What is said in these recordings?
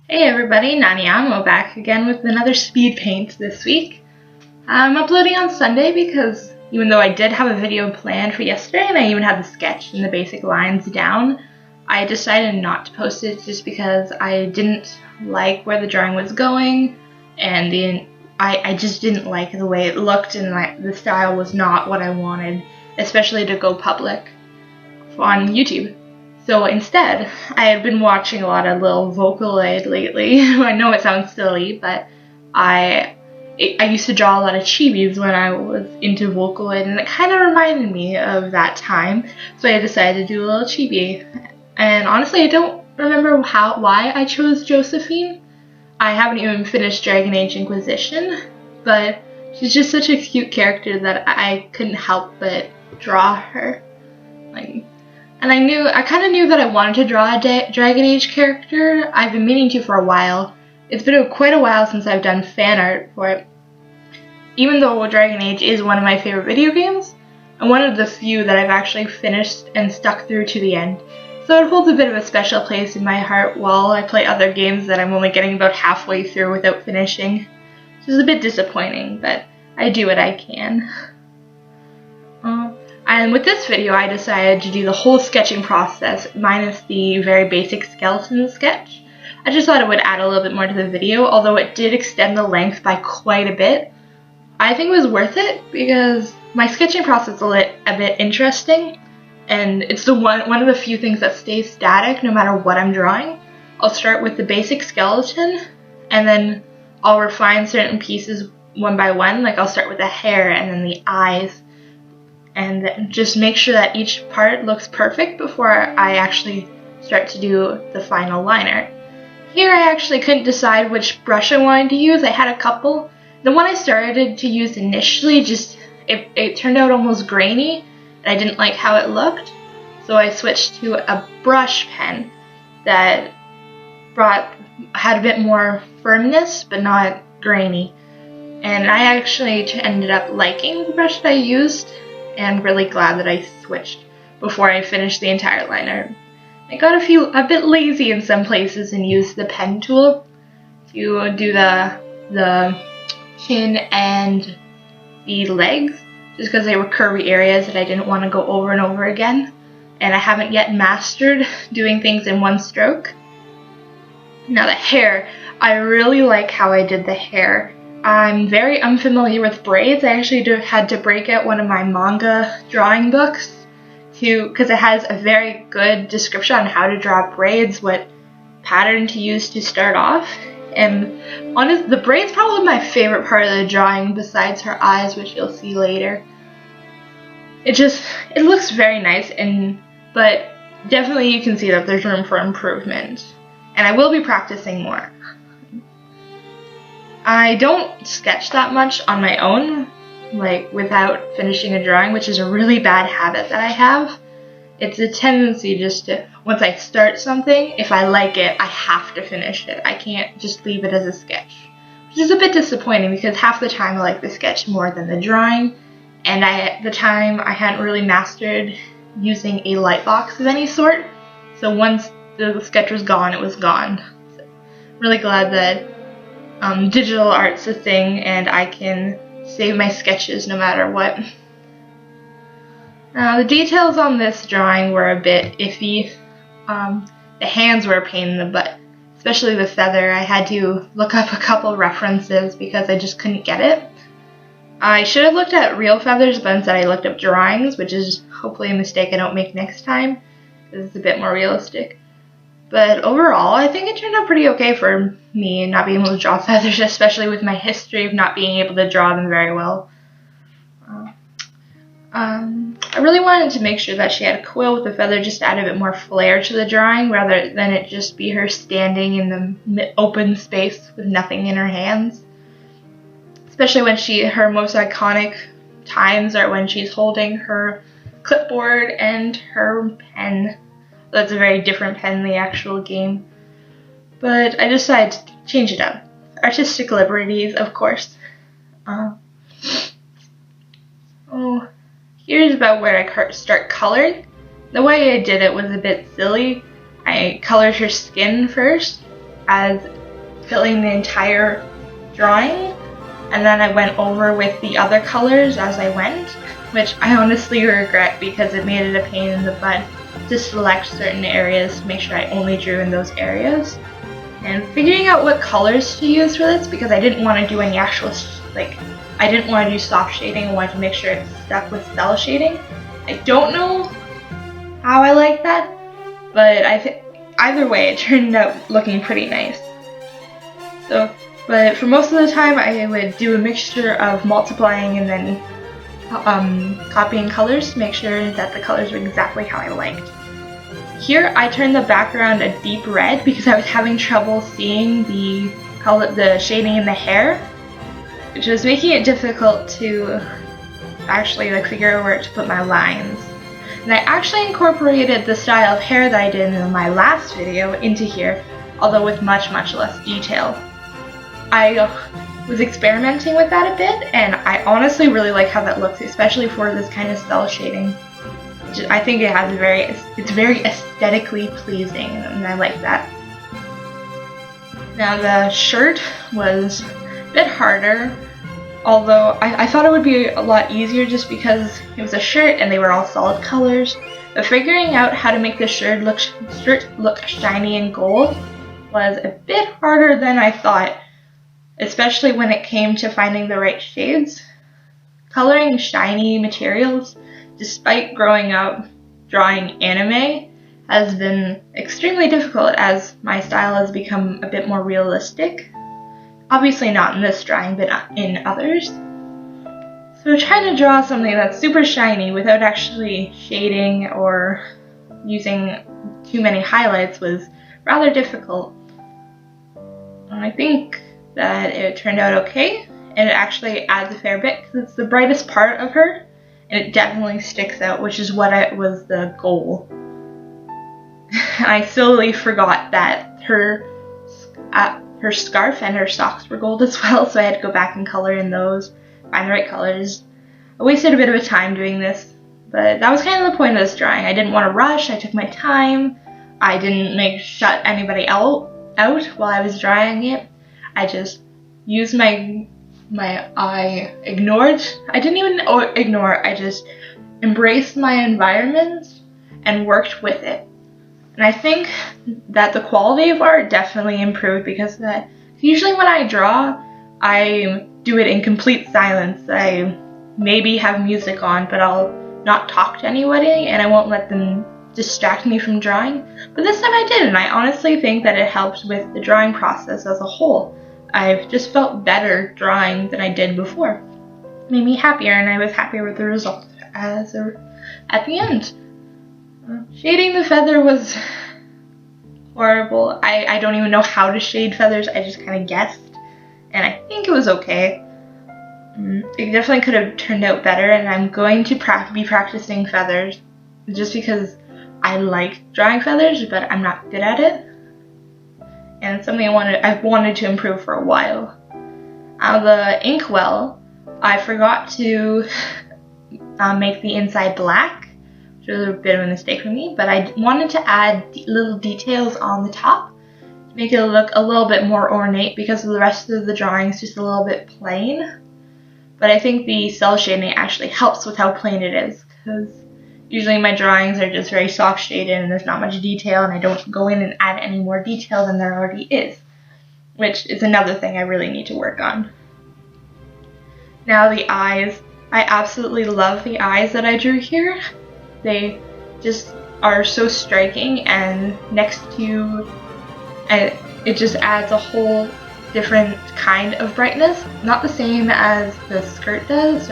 Hey everybody, Naniamo back again with another speed paint this week. I'm uploading on Sunday because even though I did have a video planned for yesterday and I even had the sketch and the basic lines down, I decided not to post it just because I didn't like where the drawing was going and I just didn't like the way it looked and the style was not what I wanted, especially to go public on YouTube. So instead, I had been watching a lot of little Vocaloid lately. I know it sounds silly, but I used to draw a lot of chibis when I was into Vocaloid, and it kind of reminded me of that time. So I decided to do a little chibi. And honestly, I don't remember why I chose Josephine. I haven't even finished Dragon Age Inquisition, but she's just such a cute character that I couldn't help but draw her. And I kind of knew that I wanted to draw a Dragon Age character. I've been meaning to for a while. It's been quite a while since I've done fan art for it. Even though Dragon Age is one of my favorite video games, and one of the few that I've actually finished and stuck through to the end. So it holds a bit of a special place in my heart while I play other games that I'm only getting about halfway through without finishing. Which is a bit disappointing, but I do what I can. And with this video, I decided to do the whole sketching process minus the very basic skeleton sketch. I just thought it would add a little bit more to the video, although it did extend the length by quite a bit. I think it was worth it because my sketching process is a bit interesting, and it's one of the few things that stays static no matter what I'm drawing. I'll start with the basic skeleton, and then I'll refine certain pieces one by one. Like I'll start with the hair and then the eyes, and just make sure that each part looks perfect before I actually start to do the final line art. Here I actually couldn't decide which brush I wanted to use. I had a couple. The one I started to use initially, it turned out almost grainy, and I didn't like how it looked, so I switched to a brush pen that had a bit more firmness but not grainy. And I actually ended up liking the brush that I used, and really glad that I switched before I finished the entire line art. I got a bit lazy in some places and used the pen tool to do the chin and the legs, just because they were curvy areas that I didn't want to go over and over again, and I haven't yet mastered doing things in one stroke. Now the hair, I really like how I did the hair. I'm very unfamiliar with braids. I actually had to break out one of my manga drawing books because it has a very good description on how to draw braids, what pattern to use to start off. And honestly, the braid's probably my favorite part of the drawing besides her eyes, which you'll see later. It looks very nice, but definitely you can see that there's room for improvement. And I will be practicing more. I don't sketch that much on my own, without finishing a drawing, which is a really bad habit that I have. It's a tendency just to, once I start something, if I like it, I have to finish it. I can't just leave it as a sketch, which is a bit disappointing because half the time I like the sketch more than the drawing, and at the time I hadn't really mastered using a light box of any sort, so once the sketch was gone, it was gone. So I'm really glad that digital art's a thing and I can save my sketches no matter what. Now the details on this drawing were a bit iffy. The hands were a pain in the butt, especially the feather. I had to look up a couple references because I just couldn't get it. I should have looked at real feathers, but instead I looked up drawings, which is hopefully a mistake I don't make next time because it's a bit more realistic. But overall, I think it turned out pretty okay for me not being able to draw feathers, especially with my history of not being able to draw them very well. I really wanted to make sure that she had a quill with the feather just to add a bit more flair to the drawing rather than it just be her standing in the open space with nothing in her hands. Especially when her most iconic times are when she's holding her clipboard and her pen. That's a very different pen in the actual game. But I decided to change it up. Artistic liberties, of course. Here's about where I start coloring. The way I did it was a bit silly. I colored her skin first, as filling the entire drawing, and then I went over with the other colors as I went, which I honestly regret because it made it a pain in the butt to select certain areas to make sure I only drew in those areas. And figuring out what colors to use for this, because I didn't want to do any actual, I didn't want to do soft shading, I wanted to make sure it stuck with cell shading. I don't know how I like that, but I think either way it turned out looking pretty nice. But for most of the time I would do a mixture of multiplying and then copying colors to make sure that the colors were exactly how I liked. Here I turned the background a deep red because I was having trouble seeing the shading in the hair, which was making it difficult to actually figure out where to put my lines. And I actually incorporated the style of hair that I did in my last video into here, although with much less detail. I was experimenting with that a bit, and I honestly really like how that looks, especially for this kind of cell shading. I think it's very aesthetically pleasing, and I like that. Now the shirt was a bit harder, although I thought it would be a lot easier just because it was a shirt and they were all solid colors. But figuring out how to make the shirt look shiny and gold was a bit harder than I thought, especially when it came to finding the right shades. Coloring shiny materials, despite growing up drawing anime, has been extremely difficult as my style has become a bit more realistic. Obviously not in this drawing, but in others. So trying to draw something that's super shiny without actually shading or using too many highlights was rather difficult. I think that it turned out okay, and it actually adds a fair bit because it's the brightest part of her, and it definitely sticks out, which is what was the goal. I slowly forgot that her scarf and her socks were gold as well, so I had to go back and color in those, find the right colors. I wasted a bit of a time doing this, but that was kind of the point of this drawing. I didn't want to rush, I took my time, I didn't shut anybody out while I was drawing it. I just used I didn't even ignore, I just embraced my environment and worked with it. And I think that the quality of art definitely improved because usually when I draw, I do it in complete silence. I maybe have music on, but I'll not talk to anybody and I won't let them distract me from drawing. But this time I did, and I honestly think that it helped with the drawing process as a whole. I've just felt better drawing than I did before. It made me happier, and I was happier with the result at the end. Shading the feather was horrible. I don't even know how to shade feathers. I just kind of guessed, and I think it was okay. It definitely could have turned out better, and I'm going to be practicing feathers just because I like drawing feathers, but I'm not good at it. And it's something I've wanted to improve for a while. The inkwell, I forgot to make the inside black, which was a bit of a mistake for me, but I wanted to add little details on the top to make it look a little bit more ornate because the rest of the drawing is just a little bit plain. But I think the cell shading actually helps with how plain it is, because usually my drawings are just very soft shaded and there's not much detail, and I don't go in and add any more detail than there already is, which is another thing I really need to work on. Now the eyes. I absolutely love the eyes that I drew here. They just are so striking, and it just adds a whole different kind of brightness. Not the same as the shirt does,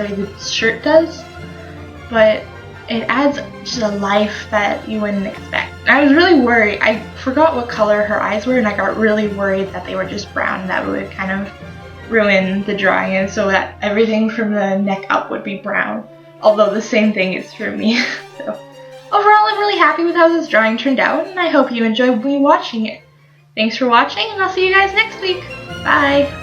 but it adds just a life that you wouldn't expect. I was really worried. I forgot what color her eyes were, and I got really worried that they were just brown. That would kind of ruin the drawing, and so that everything from the neck up would be brown. Although the same thing is for me. So overall, I'm really happy with how this drawing turned out, and I hope you enjoyed me watching it. Thanks for watching, and I'll see you guys next week. Bye!